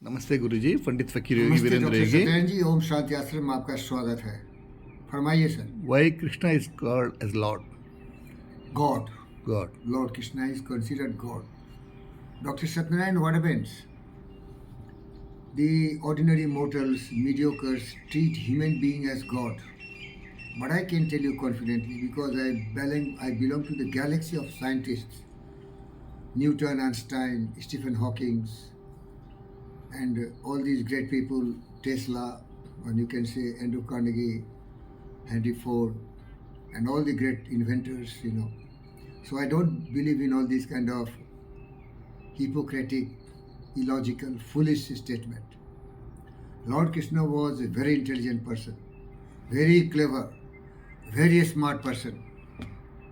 नमस्ते गुरुजी, पंडित फकीर योगी नमस्ते वीरेंद्र डॉक्टर योगी। सत्येंद्र जी, ओम शांति आश्रम में आपका स्वागत है। फरमाइए sir. Why Krishna is called as Lord? God, God. Lord Krishna is considered God. Dr. Satyanarayana, what happens? The ordinary mortals, mediocres, treat human being as God. But I can tell you confidently because I belong to the galaxy of scientists. Newton, Einstein, Stephen Hawking, and all these great people, Tesla, and you can say Andrew Carnegie, Henry Ford, and all the great inventors. So I don't believe in all these kind of hypocritic, illogical, foolish statement. Lord Krishna was a very intelligent person, very clever, very smart person.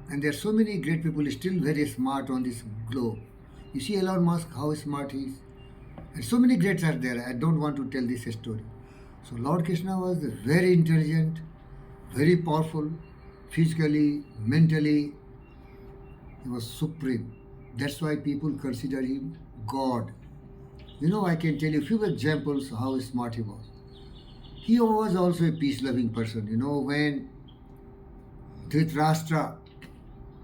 And there are so many great people still very smart on this globe. You see Elon Musk, how smart he is. And so many greats are there. I don't want to tell this story. So Lord Krishna was very intelligent, very powerful, physically, mentally. He was supreme. That's why people consider him God. I can tell you a few examples how smart he was. He was also a peace-loving person. When Dhritarashtra,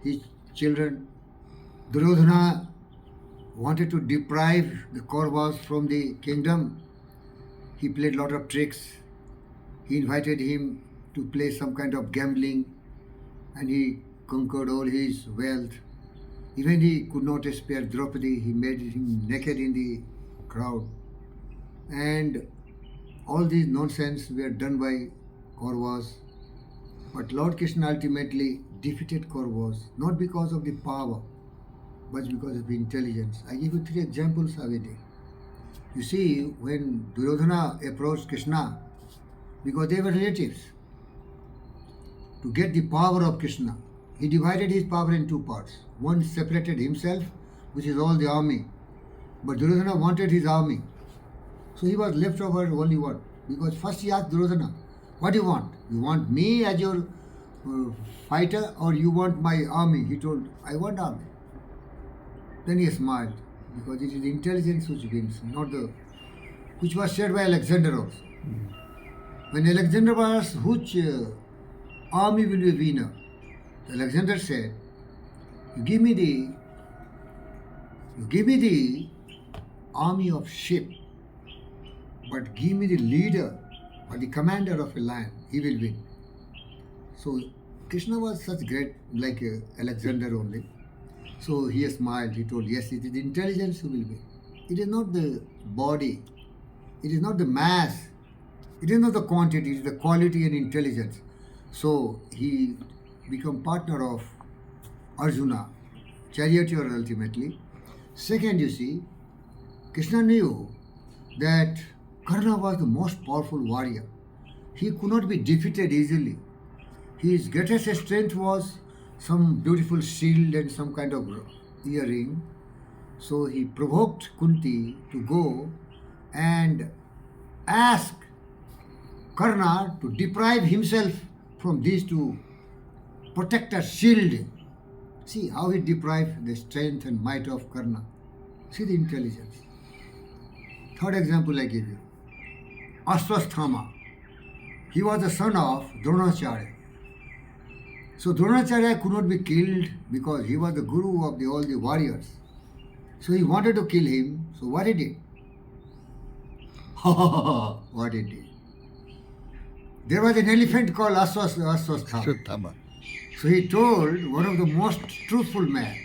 his children, Duryodhana wanted to deprive the Kauravas from the kingdom, he played a lot of tricks. He invited him to play some kind of gambling, and he conquered all his wealth. Even he could not spare Draupadi, he made him naked in the crowd. And all these nonsense were done by Kauravas. But Lord Krishna ultimately defeated Kauravas, not because of the power, but because of intelligence. I give you 3 examples of it. You see, when Duryodhana approached Krishna, because they were relatives, to get the power of Krishna, he divided his power in 2 parts. One separated himself, which is all the army. But Duryodhana wanted his army. So he was left over only one. Because first he asked Duryodhana, what do you want? You want me as your fighter, or you want my army? He told, I want army. Then he smiled, because it is intelligence which wins, which was said by Alexander also. When Alexander was asked which army will be winner, Alexander said, you give me the army of sheep, but give me the leader or the commander of a lion, he will win. So Krishna was such great, like Alexander only. So he smiled, he told, yes, it is intelligence who will win. It is not the body, it is not the mass, it is not the quantity, it is the quality and intelligence. So he became partner of Arjuna, charioteer ultimately. Second, you see, Krishna knew that Karna was the most powerful warrior. He could not be defeated easily. His greatest strength was some beautiful shield and some kind of earring. So he provoked Kunti to go and ask Karna to deprive himself from these 2 protector shield. See how he deprived the strength and might of Karna. See the intelligence. Third example I give you. Ashwasthama. He was the son of Dronacharya. So Dronacharya could not be killed because he was the guru of all the warriors. So he wanted to kill him. So what he did? What he did? There was an elephant called Ashwasthama. Ashwatthama. So he told one of the most truthful men.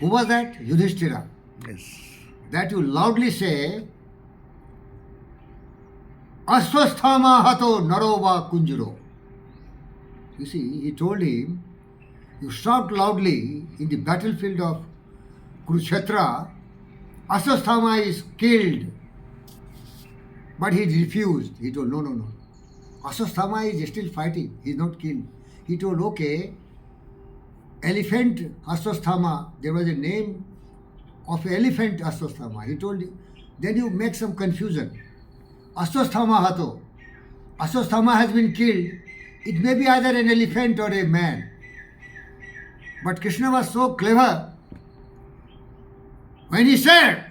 Who was that? Yudhishthira. Yes. That you loudly say, Ashwasthama hato narova kunjuro. You see, he told him, you shout loudly in the battlefield of Kurukshetra, Ashwasthama is killed. But he refused. He told, no. Ashwasthama is still fighting. He is not killed. He told, okay, elephant Ashwasthama, there was a name of elephant Ashwasthama. He told, then you make some confusion. Ashwasthama hato. Ashwasthama has been killed. It may be either an elephant or a man. But Krishna was so clever. When he said,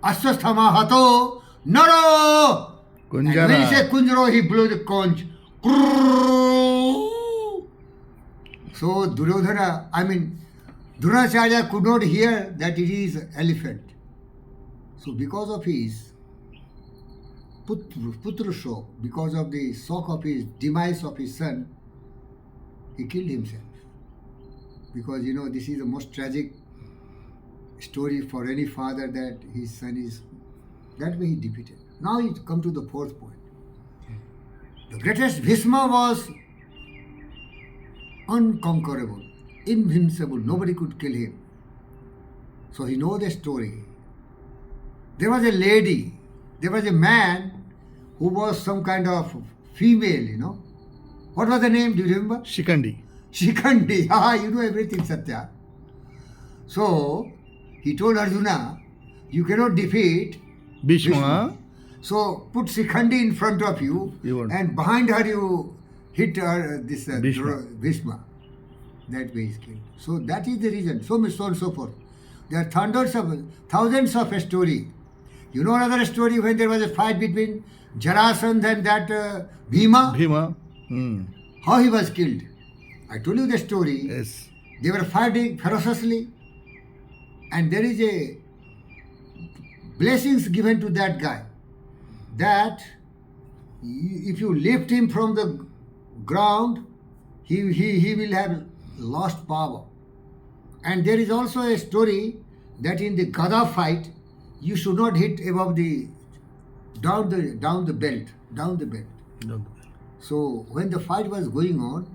Aswasthama hato naro. And when he Kunjara. said kunjaro, he blew the conch. Krrrr. So Dronacharya could not hear that it is elephant. So because of his putra shok, because of the shock of his demise of his son, he killed himself. Because this is the most tragic story for any father, that his son is that way he defeated. Now it come to the fourth point. The greatest Bhishma was unconquerable, invincible. Nobody could kill him. So he knows the story. There was a lady, there was a man who was some kind of female. What was the name? Do you remember? Shikandi. Shikandi. You know everything, Satya. So he told Arjuna, you cannot defeat Bhishma. So put Shikandi in front of you, You won't. and behind her you hit her, this Bhishma. Bhishma. That way is killed. So that is the reason. So on and so forth. There are thousands of a story. You know another story when there was a fight between Jarasandh and that Bhima? Bhima. How he was killed. I told you the story. Yes. They were fighting ferociously, and there is a blessings given to that guy, that if you lift him from the ground, he will have lost power. And there is also a story that in the Gada fight, you should not hit above the down the belt. So when the fight was going on,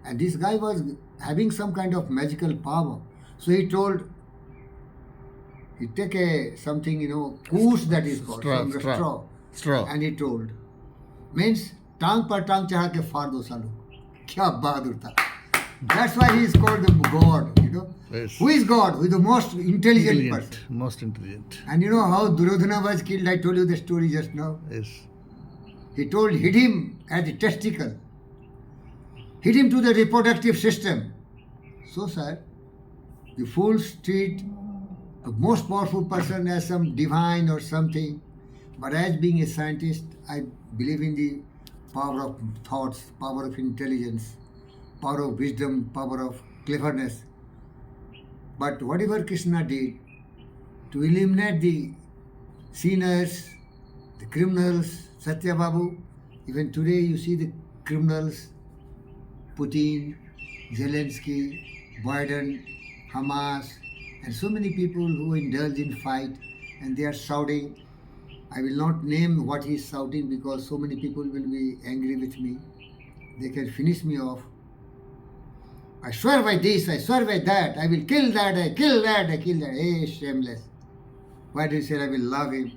and this guy was having some kind of magical power, so he told, he take something, koos, that is called, from the straw, and he told, means tang par tang chaha ke faar do salu. Kya bahadur tha. That's why he is called the God. Yes. Who is God? Who is the most intelligent person. Most intelligent. And you know how Duryodhana was killed? I told you the story just now. Yes. He told, hit him at the testicle, hit him to the reproductive system. So sad. The fools treat the most powerful person as some divine or something. But as being a scientist, I believe in the power of thoughts, power of intelligence, power of wisdom, power of cleverness. But whatever Krishna did to eliminate the sinners, the criminals, Satya Babu, even today you see the criminals, Putin, Zelensky, Biden, Hamas, and so many people who indulge in fight, and they are shouting. I will not name what he is shouting because so many people will be angry with me. They can finish me off. I swear by this, I swear by that, I will kill that, I kill that, I kill that. Hey, shameless. Why do you say I will love him?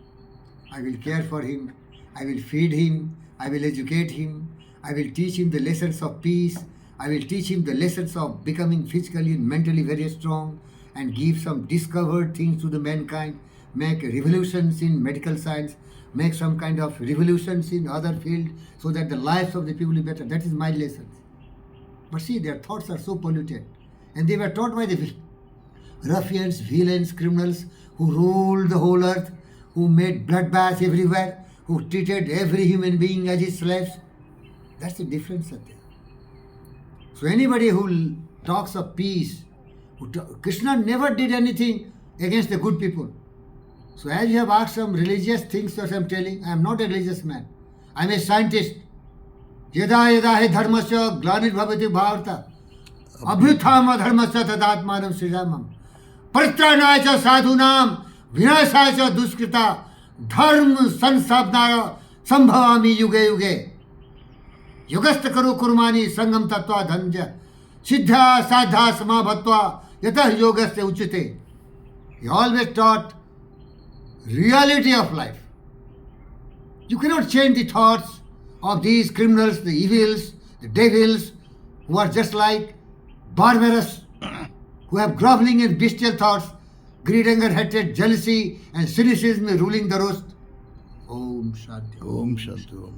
I will care for him. I will feed him. I will educate him. I will teach him the lessons of peace. I will teach him the lessons of becoming physically and mentally very strong, and give some discovered things to the mankind, make revolutions in medical science, make some kind of revolutions in other fields, so that the lives of the people will be better. That is my lesson. But see, their thoughts are so polluted. And they were taught by the ruffians, villains, criminals who ruled the whole earth, who made bloodbaths everywhere, who treated every human being as his slaves. That's the difference, Satya. So anybody who talks of peace, Krishna never did anything against the good people. So as you have asked some religious things, what I am telling, I am not a religious man. I am a scientist. Yada yada he dharmasya glanir bhavati bharata abhyutham adharmasya tadatmanam srijamam paritranaya cha sadhunam vinasaya cha duskrita dharma sansabnara sambhavami yuge yuge yugasta karu kurmani sangam tattva dhanja siddha sadha samabhatva yatah yogasya uchite. He always taught reality of life. You cannot change the thoughts of these criminals, the evils, the devils, who are just like barbarous, who have groveling and bestial thoughts, greed, anger, hatred, jealousy, and cynicism ruling the roost. Om Shanti. Om Shanti. Om